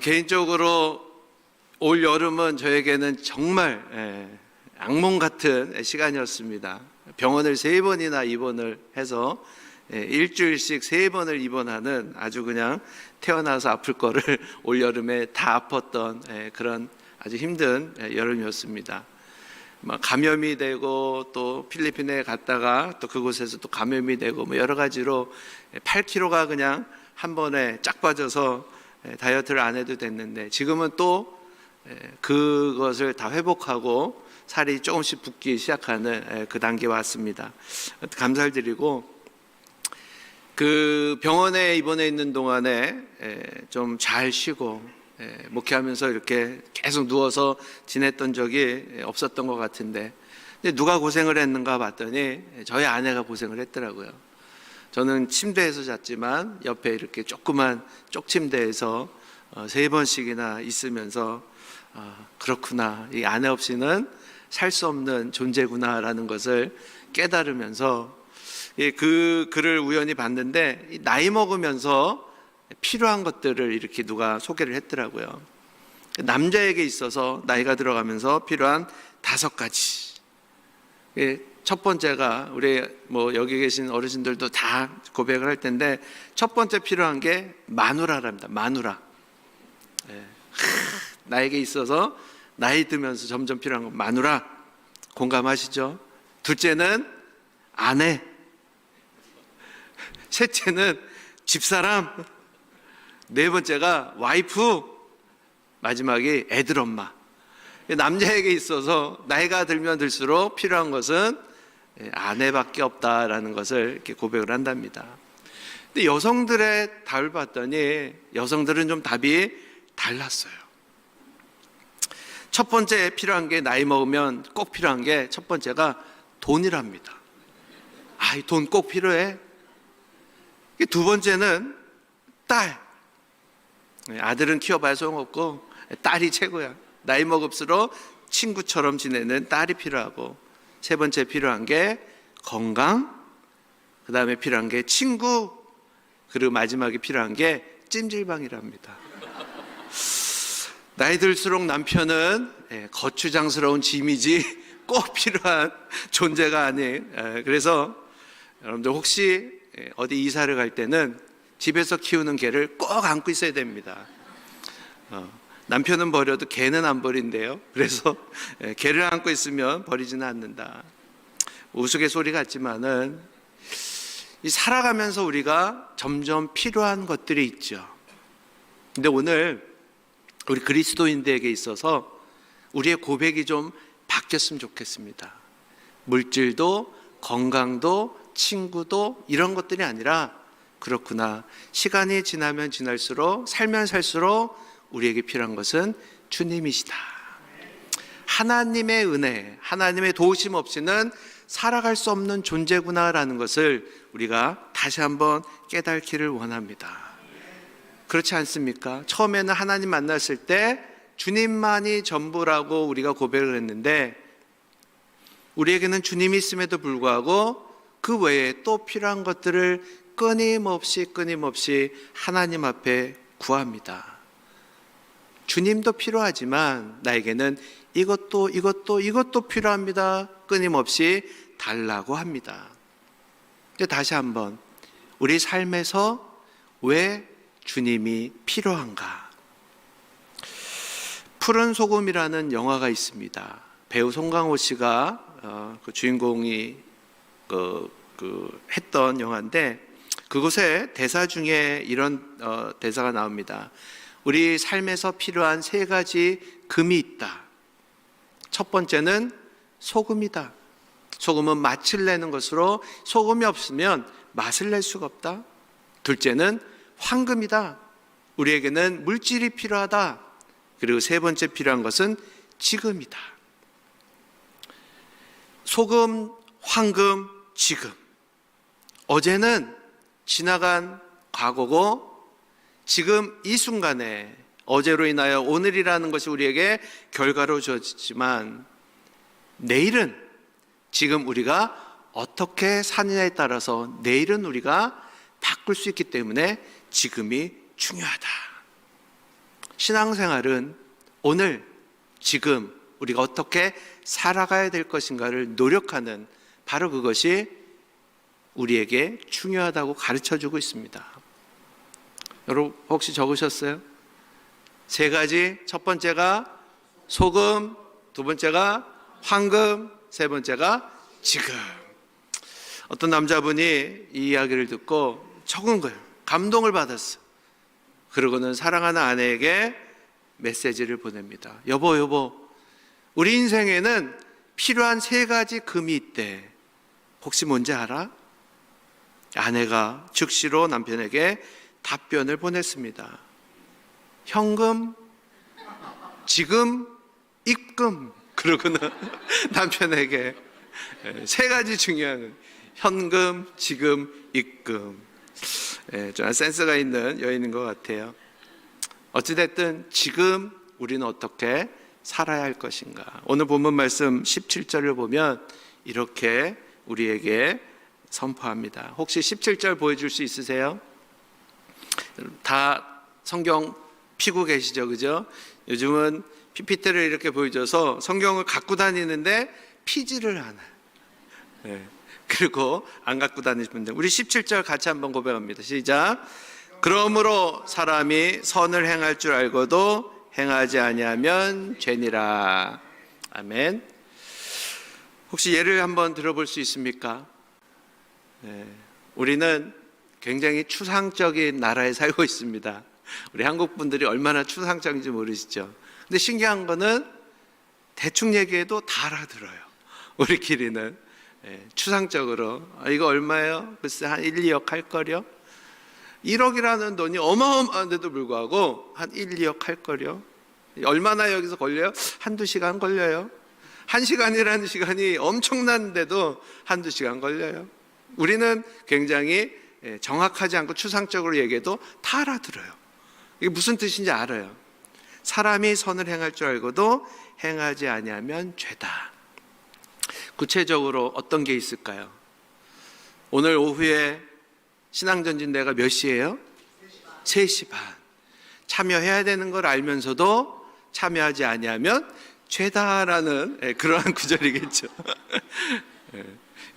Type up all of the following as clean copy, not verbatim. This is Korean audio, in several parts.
개인적으로 올 여름은 저에게는 정말 악몽 같은 시간이었습니다. 병원을 3번이나 입원을 해서 일주일씩 3번을 입원하는 아주 그냥 태어나서 아플 거를 올 여름에 다 아팠던 그런 아주 힘든 여름이었습니다. 감염이 되고 또 필리핀에 갔다가 또 그곳에서 또 감염이 되고 여러 가지로 8kg가 그냥 한 번에 쫙 빠져서 다이어트를 안 해도 됐는데, 지금은 또 그것을 다 회복하고 살이 조금씩 붓기 시작하는 그 단계에 왔습니다. 감사를 드리고, 그 병원에 입원해 있는 동안에 좀 잘 쉬고 목회하면서 이렇게 계속 누워서 지냈던 적이 없었던 것 같은데, 근데 누가 고생을 했는가 봤더니 저희 아내가 고생을 했더라고요. 저는 침대에서 잤지만 옆에 이렇게 조그만 쪽침대에서 3번씩이나 있으면서 그렇구나, 이 아내 없이는 살 수 없는 존재구나라는 것을 깨달으면서 그 글을 우연히 봤는데, 나이 먹으면서 필요한 것들을 이렇게 누가 소개를 했더라고요. 남자에게 있어서 나이가 들어가면서 필요한 5가지. 첫 번째가 우리 여기 계신 어르신들도 다 고백을 할 텐데, 첫 번째 필요한 게 마누라랍니다. 마누라. 나에게 있어서 나이 들면서 점점 필요한 건 마누라. 공감하시죠? 둘째는 아내. 셋째는 집사람. 네 번째가 와이프. 마지막이 애들 엄마. 남자에게 있어서 나이가 들면 들수록 필요한 것은 아내밖에 없다라는 것을 이렇게 고백을 한답니다. 근데 여성들의 답을 봤더니 여성들은 좀 답이 달랐어요. 첫 번째 필요한 게, 나이 먹으면 꼭 필요한 게 첫 번째가 돈이랍니다. 이 돈 꼭 필요해. 두 번째는 딸. 아들은 키워봐야 소용없고 딸이 최고야. 나이 먹을수록 친구처럼 지내는 딸이 필요하고, 세 번째 필요한 게 건강, 그 다음에 필요한 게 친구, 그리고 마지막에 필요한 게 찜질방이랍니다. 나이 들수록 남편은 거추장스러운 짐이지 꼭 필요한 존재가 아닌, 그래서 여러분들 혹시 어디 이사를 갈 때는 집에서 키우는 개를 꼭 안고 있어야 됩니다. 남편은 버려도 개는 안 버린대요. 그래서 개를 안고 있으면 버리지는 않는다. 우스갯소리 같지만은 살아가면서 우리가 점점 필요한 것들이 있죠. 근데 오늘 우리 그리스도인들에게 있어서 우리의 고백이 좀 바뀌었으면 좋겠습니다. 물질도 건강도 친구도 이런 것들이 아니라, 그렇구나, 시간이 지나면 지날수록, 살면 살수록 우리에게 필요한 것은 주님이시다. 하나님의 은혜, 하나님의 도우심 없이는 살아갈 수 없는 존재구나라는 것을 우리가 다시 한번 깨닫기를 원합니다. 그렇지 않습니까? 처음에는 하나님 만났을 때 주님만이 전부라고 우리가 고백을 했는데, 우리에게는 주님이 있음에도 불구하고 그 외에 또 필요한 것들을 끊임없이 하나님 앞에 구합니다. 주님도 필요하지만 나에게는 이것도 필요합니다. 끊임없이 달라고 합니다. 근데 다시 한번, 우리 삶에서 왜 주님이 필요한가? 푸른 소금이라는 영화가 있습니다. 배우 송강호 씨가 그 주인공이 했던 영화인데, 그곳에 대사 중에 이런 대사가 나옵니다. 우리 삶에서 필요한 3가지 금이 있다. 첫 번째는 소금이다. 소금은 맛을 내는 것으로, 소금이 없으면 맛을 낼 수가 없다. 둘째는 황금이다. 우리에게는 물질이 필요하다. 그리고 세 번째 필요한 것은 지금이다. 소금, 황금, 지금. 어제는 지나간 과거고, 지금 이 순간에 어제로 인하여 오늘이라는 것이 우리에게 결과로 주어지지만, 내일은 지금 우리가 어떻게 사느냐에 따라서 내일은 우리가 바꿀 수 있기 때문에 지금이 중요하다. 신앙생활은 오늘, 지금 우리가 어떻게 살아가야 될 것인가를 노력하는, 바로 그것이 우리에게 중요하다고 가르쳐주고 있습니다. 여러분 혹시 적으셨어요? 세 가지. 첫 번째가 소금, 두 번째가 황금, 세 번째가 지금. 어떤 남자분이 이 이야기를 듣고 적은 거예요. 감동을 받았어. 그러고는 사랑하는 아내에게 메시지를 보냅니다. 여보, 우리 인생에는 필요한 세 가지 금이 있대. 혹시 뭔지 알아? 아내가 즉시로 남편에게 답변을 보냈습니다. 현금, 지금, 입금. 그러고는 남편에게 세 가지 중요한 현금, 지금, 입금. 좀 센스가 있는 여인인 것 같아요. 어찌됐든 지금 우리는 어떻게 살아야 할 것인가. 오늘 본문 말씀 17절을 보면 이렇게 우리에게 선포합니다. 혹시 17절 보여줄 수 있으세요? 다 성경 피고 계시죠, 그죠? 요즘은 PPT를 이렇게 보여줘서 성경을 갖고 다니는데 피지를 않아요. 그리고 안 갖고 다니시는 분들, 우리 17절 같이 한번 고백합니다. 시작. 그러므로 사람이 선을 행할 줄 알고도 행하지 아니하면 죄니라. 아멘. 혹시 예를 한번 들어볼 수 있습니까? 우리는 굉장히 추상적인 나라에 살고 있습니다. 우리 한국 분들이 얼마나 추상적인지 모르시죠? 근데 신기한 거는 대충 얘기해도 다 알아들어요. 우리끼리는 추상적으로 이거 얼마예요? 글쎄 한 1, 2억 할 거려? 1억이라는 돈이 어마어마한데도 불구하고 한 1, 2억 할 거려? 얼마나 여기서 걸려요? 한두 시간 걸려요. 1시간이라는 시간이 엄청난데도 한두 시간 걸려요. 우리는 굉장히 정확하지 않고 추상적으로 얘기해도 다 알아들어요. 이게 무슨 뜻인지 알아요. 사람이 선을 행할 줄 알고도 행하지 아니하면 죄다. 구체적으로 어떤 게 있을까요? 오늘 오후에 신앙전진대가 몇 시예요? 3시 반. 참여해야 되는 걸 알면서도 참여하지 아니하면 죄다라는 그러한 구절이겠죠.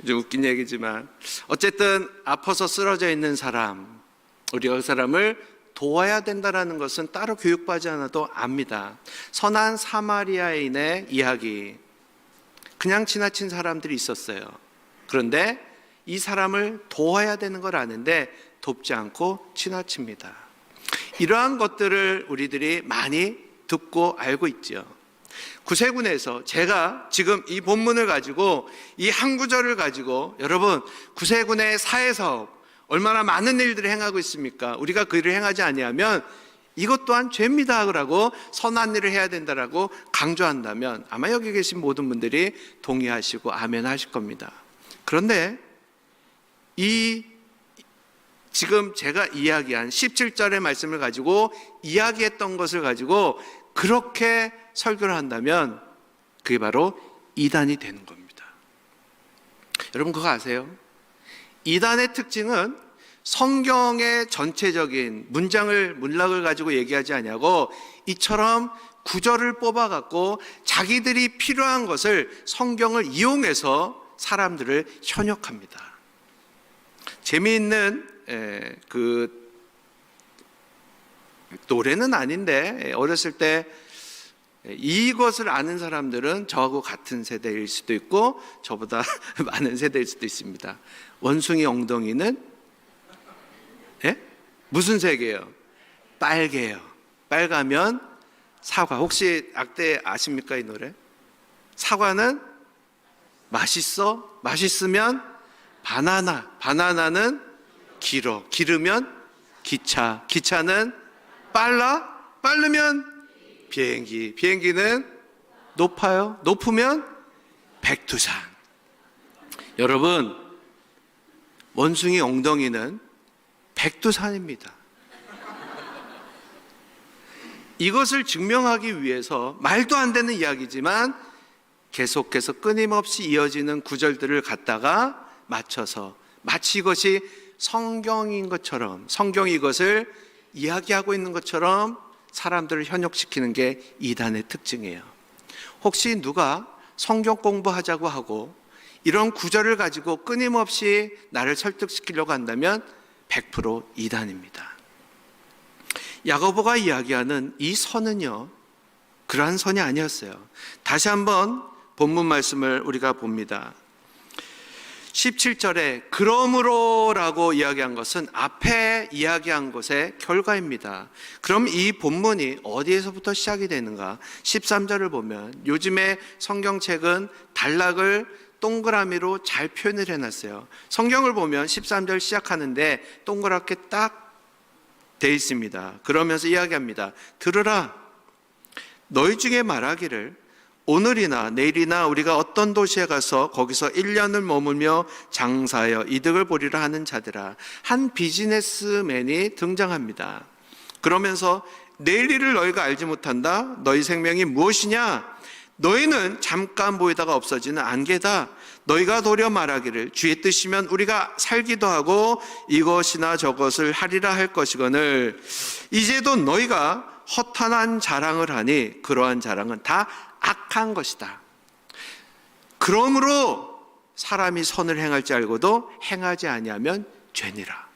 좀 웃긴 얘기지만 어쨌든 아파서 쓰러져 있는 사람, 우리가 그 사람을 도와야 된다는 것은 따로 교육받지 않아도 압니다. 선한 사마리아인의 이야기, 그냥 지나친 사람들이 있었어요. 그런데 이 사람을 도와야 되는 걸 아는데 돕지 않고 지나칩니다. 이러한 것들을 우리들이 많이 듣고 알고 있죠. 구세군에서 제가 지금 이 본문을 가지고 이 한 구절을 가지고 여러분 구세군의 사회사업 얼마나 많은 일들을 행하고 있습니까? 우리가 그 일을 행하지 아니하면 이것 또한 죄입니다 라고 선한 일을 해야 된다라고 강조한다면 아마 여기 계신 모든 분들이 동의하시고 아멘 하실 겁니다. 그런데 이 지금 제가 이야기한 17절의 말씀을 가지고 이야기했던 것을 가지고 그렇게 설교를 한다면 그게 바로 이단이 되는 겁니다. 여러분 그거 아세요? 이단의 특징은 성경의 전체적인 문락을 가지고 얘기하지 아니하고 이처럼 구절을 뽑아갖고 자기들이 필요한 것을 성경을 이용해서 사람들을 현혹합니다. 재미있는 그 노래는 아닌데 어렸을 때 이것을 아는 사람들은 저하고 같은 세대일 수도 있고 저보다 많은 세대일 수도 있습니다. 원숭이 엉덩이는 무슨 색이에요? 빨개요. 빨가면 사과. 혹시 악대 아십니까 이 노래? 사과는 맛있어. 맛있으면 바나나. 바나나는 길어. 길으면 기차. 기차는 빨라. 빠르면 비행기. 비행기는 높아요. 높으면 백두산. 여러분 원숭이 엉덩이는 백두산입니다. 이것을 증명하기 위해서 말도 안 되는 이야기지만 계속해서 끊임없이 이어지는 구절들을 갖다가 맞춰서 마치 이것이 성경인 것처럼 성경이 이것을 이야기하고 있는 것처럼 사람들을 현혹시키는 게 이단의 특징이에요. 혹시 누가 성경 공부하자고 하고 이런 구절을 가지고 끊임없이 나를 설득시키려고 한다면 100% 이단입니다. 야고보가 이야기하는 이 선은요, 그러한 선이 아니었어요. 다시 한번 본문 말씀을 우리가 봅니다. 17절에 그러므로라고 이야기한 것은 앞에 이야기한 것의 결과입니다. 그럼 이 본문이 어디에서부터 시작이 되는가? 13절을 보면 요즘에 성경책은 단락을 동그라미로 잘 표현을 해놨어요. 성경을 보면 13절 시작하는데 동그랗게 딱 돼 있습니다. 그러면서 이야기합니다. 들으라. 너희 중에 말하기를 오늘이나 내일이나 우리가 어떤 도시에 가서 거기서 1년을 머물며 장사하여 이득을 보리라 하는 자들아. 한 비즈니스맨이 등장합니다. 그러면서 내일 일을 너희가 알지 못한다. 너희 생명이 무엇이냐? 너희는 잠깐 보이다가 없어지는 안개다. 너희가 도리어 말하기를 주의 뜻이면 우리가 살기도 하고 이것이나 저것을 하리라 할 것이거늘 이제도 너희가 허탄한 자랑을 하니 그러한 자랑은 다 악한 것이다. 그러므로 사람이 선을 행할지 알고도 행하지 아니하면 죄니라.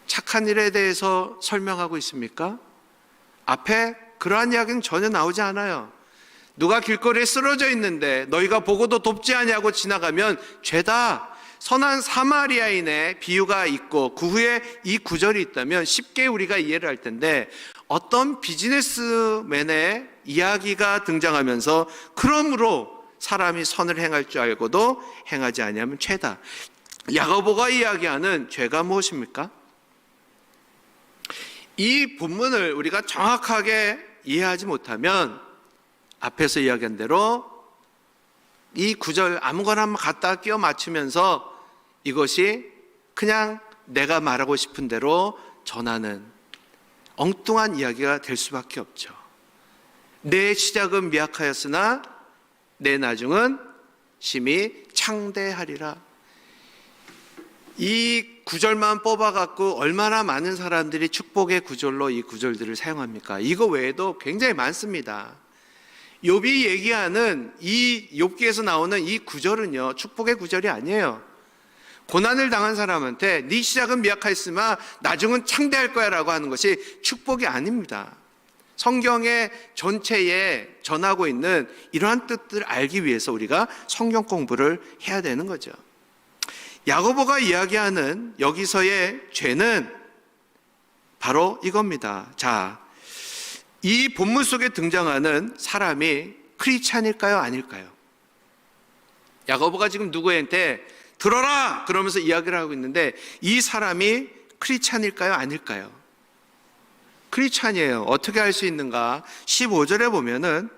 착한 일에 대해서 설명하고 있습니까? 앞에 그러한 이야기는 전혀 나오지 않아요. 누가 길거리에 쓰러져 있는데 너희가 보고도 돕지 아니하고 지나가면 죄다. 선한 사마리아인의 비유가 있고 그 후에 이 구절이 있다면 쉽게 우리가 이해를 할 텐데 어떤 비즈니스맨의 이야기가 등장하면서 그러므로 사람이 선을 행할 줄 알고도 행하지 아니하면 죄다. 야고보가 이야기하는 죄가 무엇입니까? 이 본문을 우리가 정확하게 이해하지 못하면 앞에서 이야기한 대로 이 구절 아무거나 한번 갖다 끼워 맞추면서 이것이 그냥 내가 말하고 싶은 대로 전하는 엉뚱한 이야기가 될 수밖에 없죠. 내 시작은 미약하였으나 내 나중은 심히 창대하리라. 이 구절만 뽑아갖고 얼마나 많은 사람들이 축복의 구절로 이 구절들을 사용합니까? 이거 외에도 굉장히 많습니다. 욥이 얘기하는 이 욥기에서 나오는 이 구절은요, 축복의 구절이 아니에요. 고난을 당한 사람한테 네 시작은 미약하였으나 나중은 창대할 거야 라고 하는 것이 축복이 아닙니다. 성경의 전체에 전하고 있는 이러한 뜻들을 알기 위해서 우리가 성경 공부를 해야 되는 거죠. 야고보가 이야기하는 여기서의 죄는 바로 이겁니다. 자, 이 본문 속에 등장하는 사람이 크리스찬일까요? 아닐까요? 야고보가 지금 누구한테 들어라! 그러면서 이야기를 하고 있는데 이 사람이 크리스찬일까요? 아닐까요? 크리스찬이에요. 어떻게 할 수 있는가? 15절에 보면은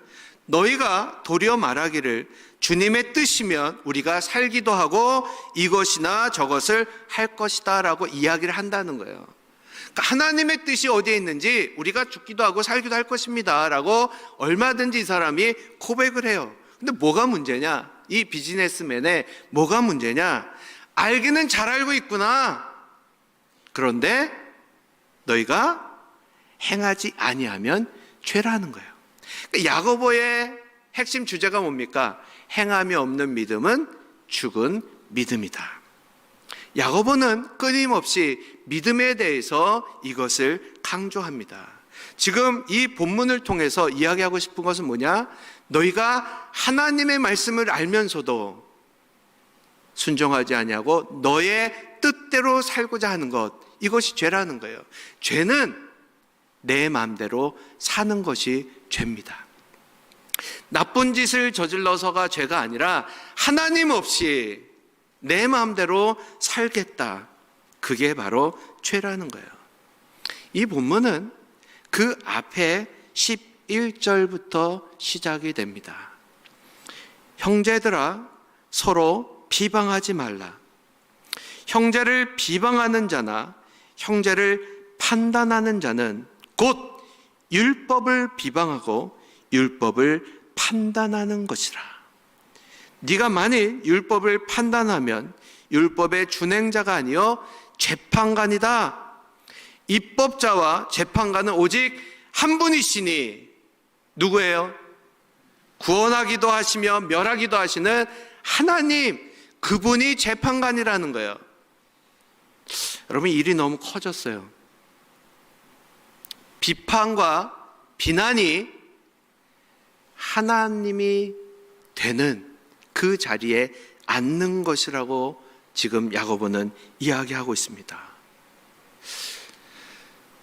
너희가 도리어 말하기를 주님의 뜻이면 우리가 살기도 하고 이것이나 저것을 할 것이다 라고 이야기를 한다는 거예요. 그러니까 하나님의 뜻이 어디에 있는지 우리가 죽기도 하고 살기도 할 것입니다 라고 얼마든지 이 사람이 고백을 해요. 근데 뭐가 문제냐? 이 비즈니스맨의 뭐가 문제냐? 알기는 잘 알고 있구나. 그런데 너희가 행하지 아니하면 죄라는 거예요. 그러니까 야고보의 핵심 주제가 뭡니까? 행함이 없는 믿음은 죽은 믿음이다. 야고보는 끊임없이 믿음에 대해서 이것을 강조합니다. 지금 이 본문을 통해서 이야기하고 싶은 것은 뭐냐? 너희가 하나님의 말씀을 알면서도 순종하지 아니하고 너의 뜻대로 살고자 하는 것, 이것이 죄라는 거예요. 죄는 내 마음대로 사는 것이 죄입니다. 나쁜 짓을 저질러서가 죄가 아니라 하나님 없이 내 마음대로 살겠다. 그게 바로 죄라는 거예요. 이 본문은 그 앞에 11절부터 시작이 됩니다. 형제들아 서로 비방하지 말라. 형제를 비방하는 자나 형제를 판단하는 자는 곧 율법을 비방하고 율법을 판단하는 것이라. 네가 만일 율법을 판단하면 율법의 준행자가 아니요 재판관이다. 입법자와 재판관은 오직 한 분이시니 누구예요? 구원하기도 하시며 멸하기도 하시는 하나님, 그분이 재판관이라는 거예요. 여러분, 일이 너무 커졌어요. 비판과 비난이 하나님이 되는 그 자리에 앉는 것이라고 지금 야고보는 이야기하고 있습니다.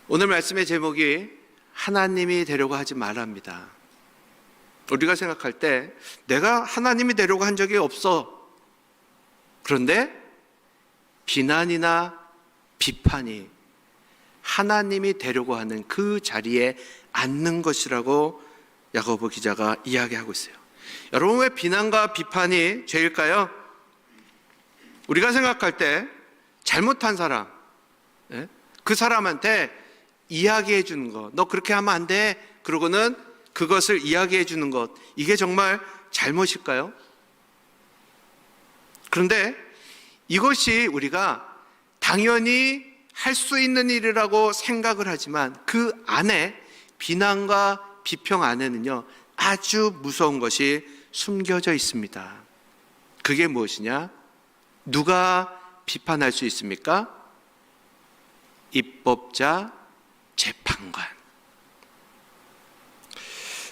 오늘 말씀의 제목이 하나님이 되려고 하지 말랍니다. 우리가 생각할 때 내가 하나님이 되려고 한 적이 없어. 그런데 비난이나 비판이 하나님이 되려고 하는 그 자리에 앉는 것이라고 야고보 기자가 이야기하고 있어요. 여러분, 왜 비난과 비판이 죄일까요? 우리가 생각할 때 잘못한 사람, 그 사람한테 이야기해 주는 것, 너 그렇게 하면 안 돼. 그러고는 그것을 이야기해 주는 것, 이게 정말 잘못일까요? 그런데 이것이 우리가 당연히 할 수 있는 일이라고 생각을 하지만 그 안에, 비난과 비평 안에는요, 아주 무서운 것이 숨겨져 있습니다. 그게 무엇이냐? 누가 비판할 수 있습니까? 입법자, 재판관.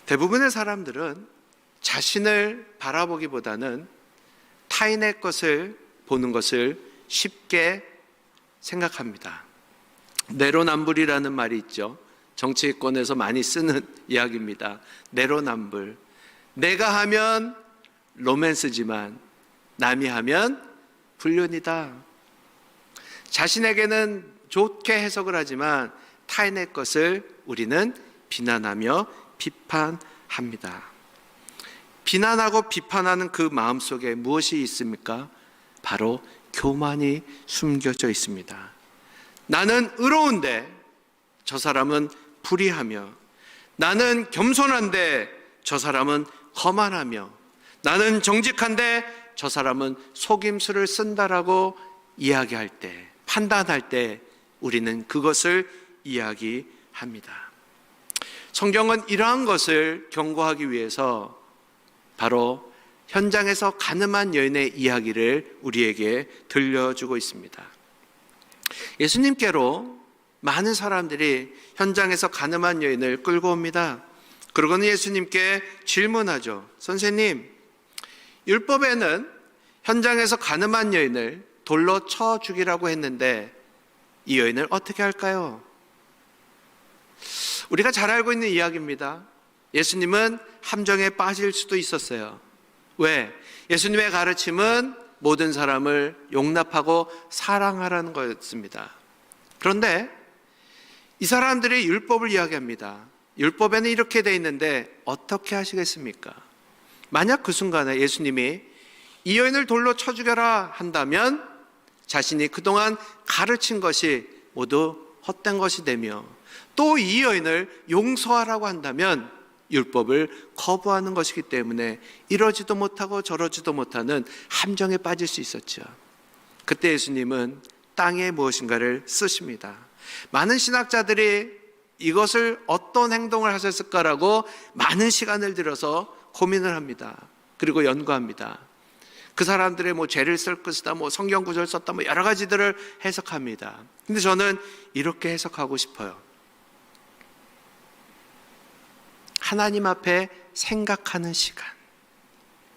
대부분의 사람들은 자신을 바라보기보다는 타인의 것을 보는 것을 쉽게 생각합니다. 내로남불이라는 말이 있죠. 정치권에서 많이 쓰는 이야기입니다. 내로남불. 내가 하면 로맨스지만 남이 하면 불륜이다. 자신에게는 좋게 해석을 하지만 타인의 것을 우리는 비난하며 비판합니다. 비난하고 비판하는 그 마음속에 무엇이 있습니까? 바로 교만이 숨겨져 있습니다. 나는 의로운데 저 사람은 불의하며, 나는 겸손한데 저 사람은 거만하며, 나는 정직한데 저 사람은 속임수를 쓴다라고 이야기할 때, 판단할 때 우리는 그것을 이야기합니다. 성경은 이러한 것을 경고하기 위해서 바로 현장에서 가늠한 여인의 이야기를 우리에게 들려주고 있습니다. 예수님께로 많은 사람들이 현장에서 가늠한 여인을 끌고 옵니다. 그러고는 예수님께 질문하죠. 선생님, 율법에는 현장에서 가늠한 여인을 돌로 쳐 죽이라고 했는데 이 여인을 어떻게 할까요? 우리가 잘 알고 있는 이야기입니다. 예수님은 함정에 빠질 수도 있었어요. 왜? 예수님의 가르침은 모든 사람을 용납하고 사랑하라는 거였습니다. 그런데 이 사람들이 율법을 이야기합니다. 율법에는 이렇게 돼 있는데 어떻게 하시겠습니까? 만약 그 순간에 예수님이 이 여인을 돌로 쳐 죽여라 한다면 자신이 그동안 가르친 것이 모두 헛된 것이 되며, 또 이 여인을 용서하라고 한다면 율법을 거부하는 것이기 때문에 이러지도 못하고 저러지도 못하는 함정에 빠질 수 있었죠. 그때 예수님은 땅에 무엇인가를 쓰십니다. 많은 신학자들이 이것을 어떤 행동을 하셨을까라고 많은 시간을 들여서 고민을 합니다. 그리고 연구합니다. 그 사람들의 죄를 쓸 것이다, 성경 구절 썼다, 여러 가지들을 해석합니다. 근데 저는 이렇게 해석하고 싶어요. 하나님 앞에 생각하는 시간,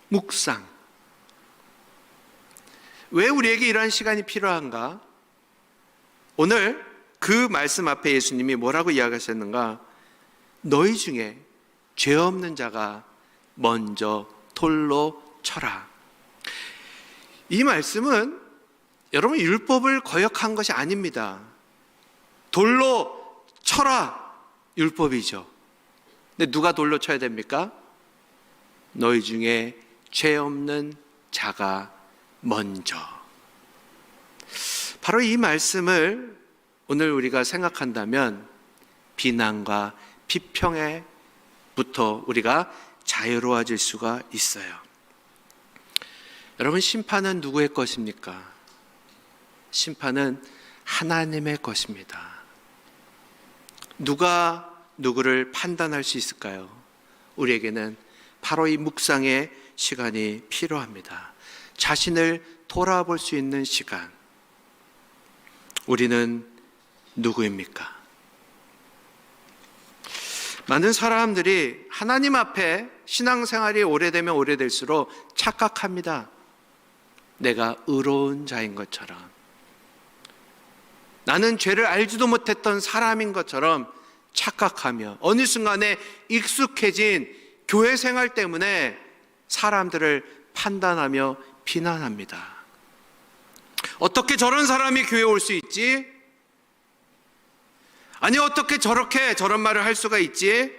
묵상. 왜 우리에게 이러한 시간이 필요한가? 오늘 그 말씀 앞에 예수님이 뭐라고 이야기하셨는가? 너희 중에 죄 없는 자가 먼저 돌로 쳐라. 이 말씀은 여러분 율법을 거역한 것이 아닙니다. 돌로 쳐라, 율법이죠. 근데 누가 돌로 쳐야 됩니까? 너희 중에 죄 없는 자가 먼저. 바로 이 말씀을 오늘 우리가 생각한다면 비난과 비평에부터 우리가 자유로워질 수가 있어요. 여러분, 심판은 누구의 것입니까? 심판은 하나님의 것입니다. 누가 누구를 판단할 수 있을까요? 우리에게는 바로 이 묵상의 시간이 필요합니다. 자신을 돌아볼 수 있는 시간. 우리는 누구입니까? 많은 사람들이 하나님 앞에 신앙생활이 오래되면 오래될수록 착각합니다. 내가 의로운 자인 것처럼, 나는 죄를 알지도 못했던 사람인 것처럼 착각하며 어느 순간에 익숙해진 교회 생활 때문에 사람들을 판단하며 비난합니다. 어떻게 저런 사람이 교회에 올 수 있지? 아니, 어떻게 저렇게 저런 말을 할 수가 있지?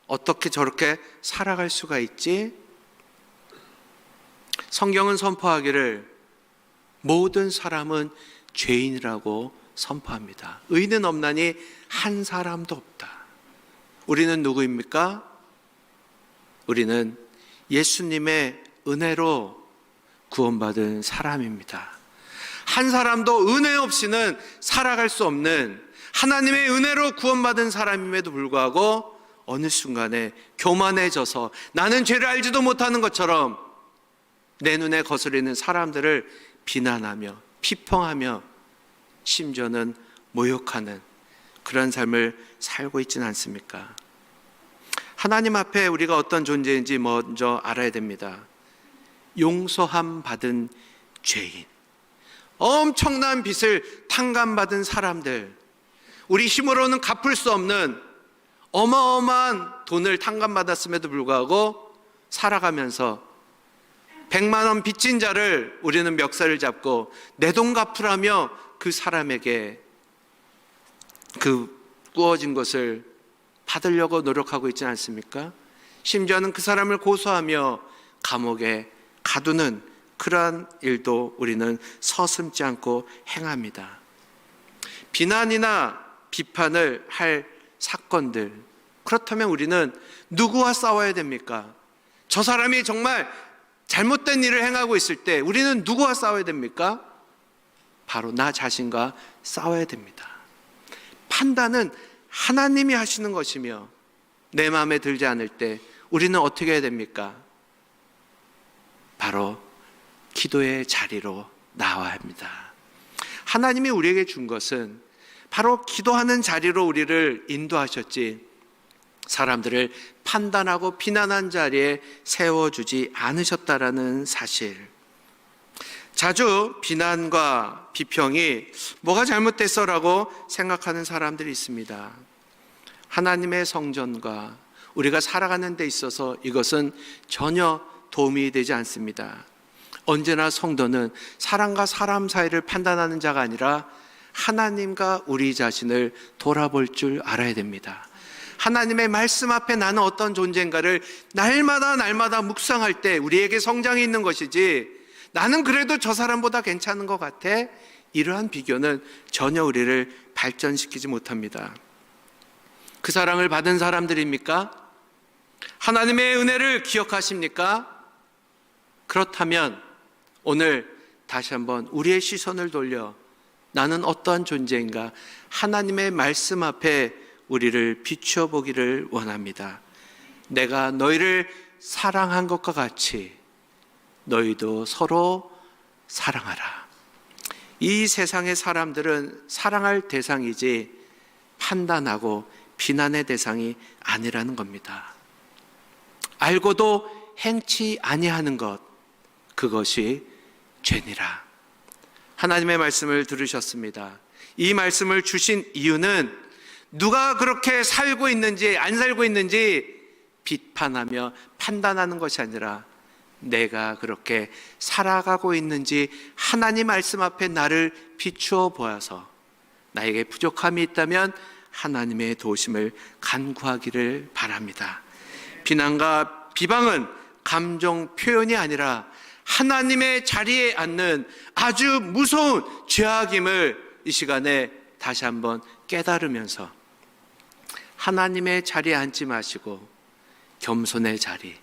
어떻게 저렇게 살아갈 수가 있지? 성경은 선포하기를 모든 사람은 죄인이라고 선포합니다. 의인은 없나니 한 사람도 없다. 우리는 누구입니까? 우리는 예수님의 은혜로 구원받은 사람입니다. 한 사람도 은혜 없이는 살아갈 수 없는 하나님의 은혜로 구원받은 사람임에도 불구하고 어느 순간에 교만해져서 나는 죄를 알지도 못하는 것처럼 내 눈에 거스리는 사람들을 비난하며 비평하며 심지어는 모욕하는 그런 삶을 살고 있지는 않습니까? 하나님 앞에 우리가 어떤 존재인지 먼저 알아야 됩니다. 용서함 받은 죄인, 엄청난 빚을 탕감받은 사람들, 우리 힘으로는 갚을 수 없는 어마어마한 돈을 탕감받았음에도 불구하고 살아가면서 100만 원 빚진 자를 우리는 멱살을 잡고 내 돈 갚으라며 그 사람에게 그 꾸어진 것을 받으려고 노력하고 있지 않습니까? 심지어는 그 사람을 고소하며 감옥에 가두는 그러한 일도 우리는 서슴지 않고 행합니다. 비난이나 비판을 할 사건들, 그렇다면 우리는 누구와 싸워야 됩니까? 저 사람이 정말 잘못된 일을 행하고 있을 때 우리는 누구와 싸워야 됩니까? 바로 나 자신과 싸워야 됩니다. 판단은 하나님이 하시는 것이며 내 마음에 들지 않을 때 우리는 어떻게 해야 됩니까? 바로 기도의 자리로 나와야 합니다. 하나님이 우리에게 준 것은 바로 기도하는 자리로 우리를 인도하셨지 사람들을 판단하고 비난한 자리에 세워주지 않으셨다라는 사실. 자주 비난과 비평이 뭐가 잘못됐어라고 생각하는 사람들이 있습니다. 하나님의 성전과 우리가 살아가는 데 있어서 이것은 전혀 도움이 되지 않습니다. 언제나 성도는 사람과 사람 사이를 판단하는 자가 아니라 하나님과 우리 자신을 돌아볼 줄 알아야 됩니다. 하나님의 말씀 앞에 나는 어떤 존재인가를 날마다 묵상할 때 우리에게 성장이 있는 것이지, 나는 그래도 저 사람보다 괜찮은 것 같아, 이러한 비교는 전혀 우리를 발전시키지 못합니다. 그 사랑을 받은 사람들입니까? 하나님의 은혜를 기억하십니까? 그렇다면 오늘 다시 한번 우리의 시선을 돌려 나는 어떠한 존재인가 하나님의 말씀 앞에 우리를 비추어 보기를 원합니다. 내가 너희를 사랑한 것과 같이 너희도 서로 사랑하라. 이 세상의 사람들은 사랑할 대상이지 판단하고 비난의 대상이 아니라는 겁니다. 알고도 행치 아니하는 것, 그것이 죄니라. 하나님의 말씀을 들으셨습니다. 이 말씀을 주신 이유는 누가 그렇게 살고 있는지 안 살고 있는지 비판하며 판단하는 것이 아니라 내가 그렇게 살아가고 있는지 하나님 말씀 앞에 나를 비추어 보아서 나에게 부족함이 있다면 하나님의 도우심을 간구하기를 바랍니다. 비난과 비방은 감정 표현이 아니라 하나님의 자리에 앉는 아주 무서운 죄악임을 이 시간에 다시 한번 깨달으면서 하나님의 자리에 앉지 마시고 겸손의 자리,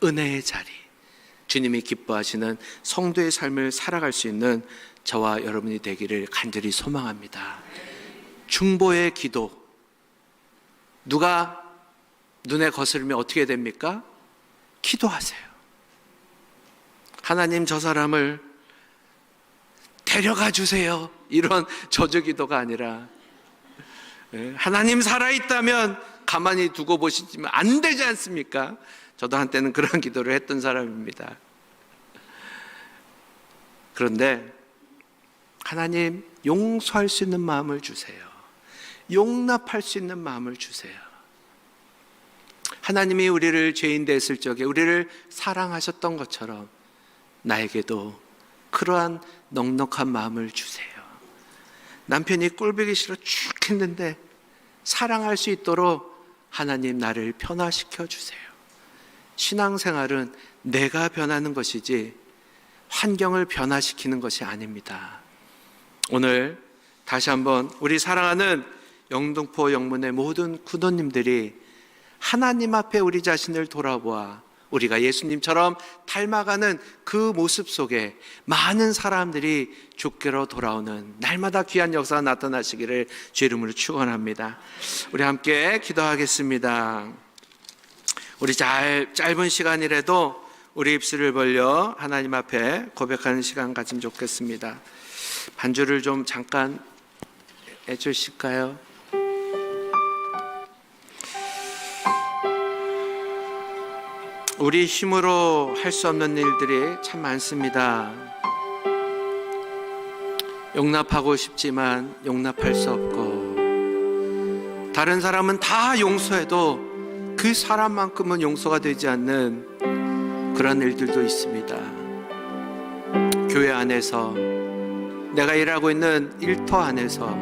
은혜의 자리, 주님이 기뻐하시는 성도의 삶을 살아갈 수 있는 저와 여러분이 되기를 간절히 소망합니다. 중보의 기도, 누가 눈에 거스르면 어떻게 됩니까? 기도하세요. 하나님, 저 사람을 데려가 주세요. 이런 저주 기도가 아니라, 하나님 살아있다면 가만히 두고 보시지만 안 되지 않습니까? 저도 한때는 그런 기도를 했던 사람입니다. 그런데 하나님, 용서할 수 있는 마음을 주세요. 용납할 수 있는 마음을 주세요. 하나님이 우리를 죄인 됐을 적에 우리를 사랑하셨던 것처럼 나에게도 그러한 넉넉한 마음을 주세요. 남편이 꼴보기 싫어 죽겠는데 사랑할 수 있도록 하나님, 나를 변화시켜 주세요. 신앙생활은 내가 변하는 것이지 환경을 변화시키는 것이 아닙니다. 오늘 다시 한번 우리 사랑하는 영등포 영문의 모든 구도님들이 하나님 앞에 우리 자신을 돌아보아 우리가 예수님처럼 닮아가는 그 모습 속에 많은 사람들이 주께로 돌아오는 날마다 귀한 역사가 나타나시기를 주 이름으로 축원합니다. 우리 함께 기도하겠습니다. 우리 짧은 시간이라도 우리 입술을 벌려 하나님 앞에 고백하는 시간 가지면 좋겠습니다. 반주를 좀 잠깐 해주실까요? 우리 힘으로 할 수 없는 일들이 참 많습니다. 용납하고 싶지만 용납할 수 없고, 다른 사람은 다 용서해도 그 사람만큼은 용서가 되지 않는 그런 일들도 있습니다. 교회 안에서, 내가 일하고 있는 일터 안에서,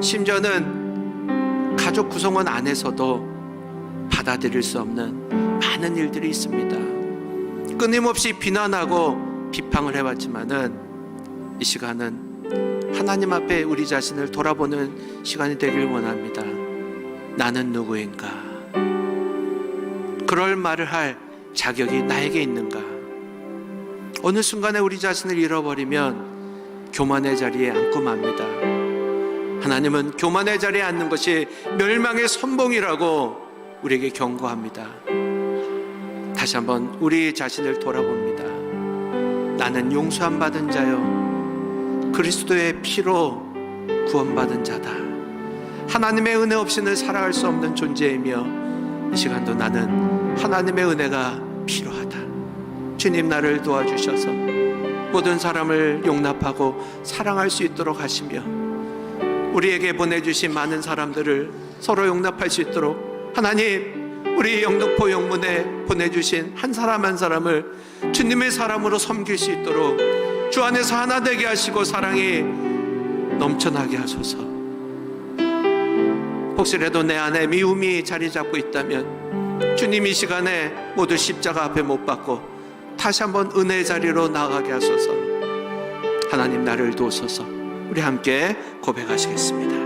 심지어는 가족 구성원 안에서도 받아들일 수 없는 많은 일들이 있습니다. 끊임없이 비난하고 비판을 해왔지만은 이 시간은 하나님 앞에 우리 자신을 돌아보는 시간이 되길 원합니다. 나는 누구인가? 그럴 말을 할 자격이 나에게 있는가? 어느 순간에 우리 자신을 잃어버리면 교만의 자리에 앉고 맙니다. 하나님은 교만의 자리에 앉는 것이 멸망의 선봉이라고 우리에게 경고합니다. 다시 한번 우리 자신을 돌아봅니다. 나는 용서함 받은 자요, 그리스도의 피로 구원받은 자다. 하나님의 은혜 없이는 살아갈 수 없는 존재이며 이 시간도 나는 하나님의 은혜가 필요하다. 주님, 나를 도와주셔서 모든 사람을 용납하고 사랑할 수 있도록 하시며 우리에게 보내주신 많은 사람들을 서로 용납할 수 있도록 하나님, 우리 영등포 영문에 보내주신 한 사람 한 사람을 주님의 사람으로 섬길 수 있도록 주 안에서 하나 되게 하시고 사랑이 넘쳐나게 하소서. 혹시라도 내 안에 미움이 자리 잡고 있다면 주님, 이 시간에 모두 십자가 앞에 못 박고 다시 한번 은혜의 자리로 나아가게 하소서. 하나님, 나를 도우소서. 우리 함께 고백하시겠습니다.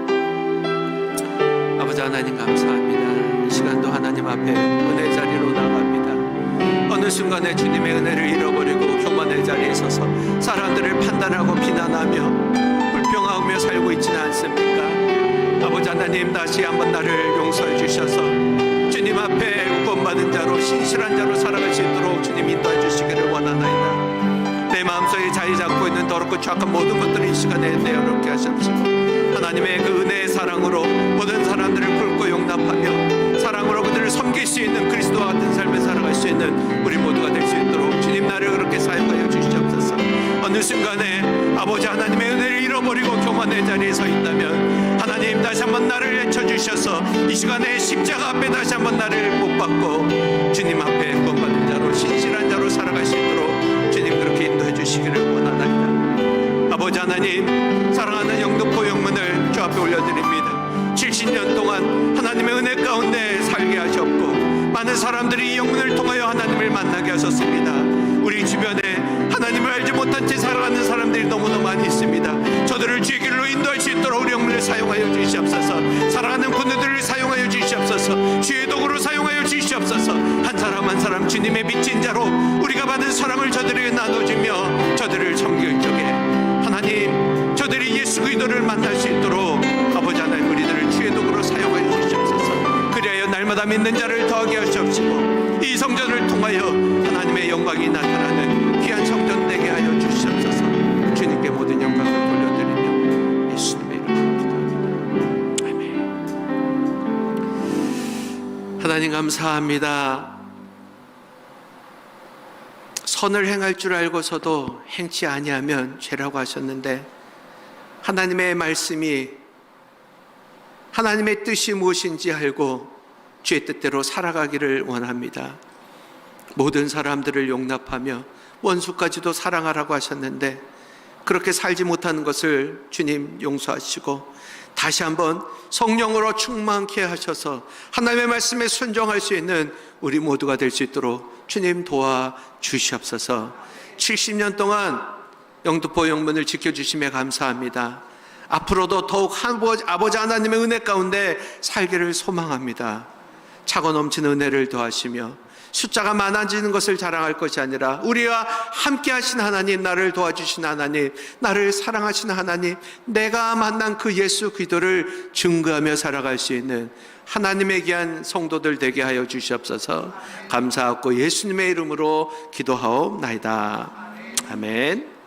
아버지 하나님, 감사합니다. 이 시간도 하나님 앞에 은혜의 자리로 나갑니다. 어느 순간에 주님의 은혜를 잃어버리고 교만의 자리에 서서 사람들을 판단하고 비난하며 불평하며 살고 있지는 않습니까? 아버지 하나님, 다시 한번 나를 용서해 주셔서 주님 앞에 구원받은 자로, 신실한 자로 살아갈 수 있도록 주님 인도해 주시기를 원하나이다. 내 마음속에 자리 잡고 있는 더럽고 추악한 모든 것들을 이 시간에 내어놓게 하시옵소서. 하나님의 그 은혜의 사랑으로 모든 사람들을 품고 용납하며 사랑으로 그들을 섬길 수 있는 그리스도와 같은 삶을 살아갈 수 있는 우리 모두가 될 수 있도록 주님, 나를 그렇게 사용하여 주시옵소서. 어느 순간에 아버지 하나님의 은혜를 잃어버리고 교만의 자리에 서 있다면 하나님, 다시 한번 나를 헤쳐주셔서 이 시간에 십자가 앞에 다시 한번 나를 못 박고 주님 앞에 구원받은 자로, 신실한 자로 살아갈 수 있도록 주님 그렇게 인도해 주시기를 원하나이다. 아버지 하나님, 사랑하는 영등포 영문을 주 앞에 올려드립니다. 70년 동안 하나님의 은혜 가운데 살게 하셨고 많은 사람들이 이 영문을 통하여 하나님을 만나게 하셨습니다. 우리 주변에 하나님을 알지 못한 채 살아가는 사람들이 너무나 많이 있습니다. 저들을 주의 길로 인도할 수 있도록 우리 영문을 사용하여 주시옵소서. 사랑하는 군우들을 사용하여 주시옵소서. 주의 도구로 사용하여 주시옵소서. 한 사람 한 사람 주님의 미친 자로 우리가 받은 사랑을 저들에게 나눠주며 저들을 섬길 적에 하나님, 저들이 예수 그리스도를 만날 수 있도록 아버지 하나님, 우리들을 주의 도구로 사용하여 주시옵소서. 그래야 날마다 믿는 자를 더하게 하시옵시고 이 성전을 통하여 하나님의 영광이 나타나는 귀한 성전 되게 하여 주시옵소서. 주님께 모든 영광을 돌려드리며 예수님의 이름으로 기도합니다. 아멘. 하나님 감사합니다. 선을 행할 줄 알고서도 행치 아니하면 죄라고 하셨는데, 하나님의 말씀이 하나님의 뜻이 무엇인지 알고 주의 뜻대로 살아가기를 원합니다. 모든 사람들을 용납하며 원수까지도 사랑하라고 하셨는데, 그렇게 살지 못하는 것을 주님 용서하시고 다시 한번 성령으로 충만케 하셔서 하나님의 말씀에 순종할 수 있는 우리 모두가 될 수 있도록 주님 도와주시옵소서. 70년 동안 영등포 영문을 지켜주심에 감사합니다. 앞으로도 더욱 아버지 하나님의 은혜 가운데 살기를 소망합니다. 차고 넘치는 은혜를 더하시며 숫자가 많아지는 것을 자랑할 것이 아니라 우리와 함께 하신 하나님, 나를 도와주신 하나님, 나를 사랑하신 하나님, 내가 만난 그 예수 그리스도를 증거하며 살아갈 수 있는 하나님의 귀한 성도들 되게 하여 주시옵소서. 감사하고 예수님의 이름으로 기도하옵나이다. 아멘.